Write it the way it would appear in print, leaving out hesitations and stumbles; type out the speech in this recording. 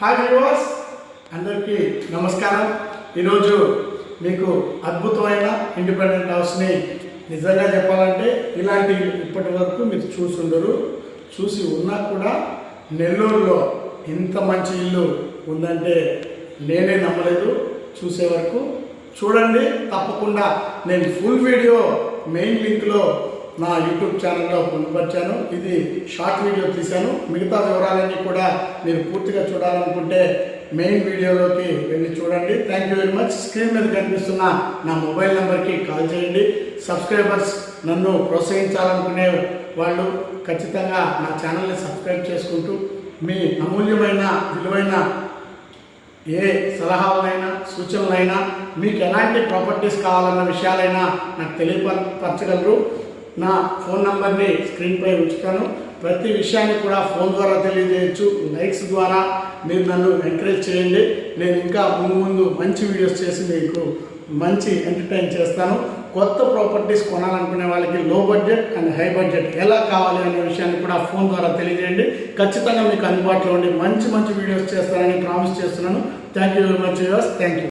Hi viewers, అందరికీ నమస్కారం. ఈరోజు మీకు అద్భుతమైన ఇండిపెండెంట్ హౌస్ని నిజంగా చెప్పాలంటే ఇలాంటి ఇప్పటి వరకు మీరు చూసి ఉన్నా కూడా నెల్లూరులో ఇంత మంచి ఇల్లు ఉందంటే నేనే నమ్మలేదు. చూసే వరకు చూడండి తప్పకుండా. నేను ఫుల్ వీడియో మెయిన్ లింక్లో నా యూట్యూబ్ ఛానల్లో పొందుపరిచాను. ఇది షార్ట్ వీడియో తీశాను. మిగతా వివరాలన్నీ కూడా మీరు పూర్తిగా చూడాలనుకుంటే మెయిన్ వీడియోలోకి వెళ్ళి చూడండి. Thank you very much. Screen మీద కనిపిస్తున్న నా మొబైల్ నెంబర్కి కాల్ చేయండి. సబ్స్క్రైబర్స్ నన్ను ప్రోత్సహించాలనుకునే వాళ్ళు ఖచ్చితంగా నా ఛానల్ని సబ్స్క్రైబ్ చేసుకుంటూ మీ అమూల్యమైన విలువైన ఏ సలహాలైనా సూచనలైనా మీకు ఎలాంటి ప్రాపర్టీస్ కావాలన్న విషయాలైనా నాకు తెలియపరచగలరు. నా ఫోన్ నంబర్ని స్క్రీన్పై ఉంచుతాను. ప్రతి విషయాన్ని కూడా ఫోన్ ద్వారా తెలియజేయచ్చు. లైక్స్ ద్వారా మీరు నన్ను ఎంకరేజ్ చేయండి. నేను ఇంకా ముందు మంచి వీడియోస్ చేసి మీకు మంచి ఎంటర్టైన్ చేస్తాను. కొత్త ప్రాపర్టీస్ కొనాలనుకునే వాళ్ళకి లో బడ్జెట్ అండ్ హై బడ్జెట్ ఎలా కావాలి అనే విషయాన్ని కూడా ఫోన్ ద్వారా తెలియజేయండి. ఖచ్చితంగా మీకు అందుబాటులో ఉండి మంచి వీడియోస్ చేస్తానని ప్రామిస్ చేస్తున్నాను. Thank you very much viewers. Thank you.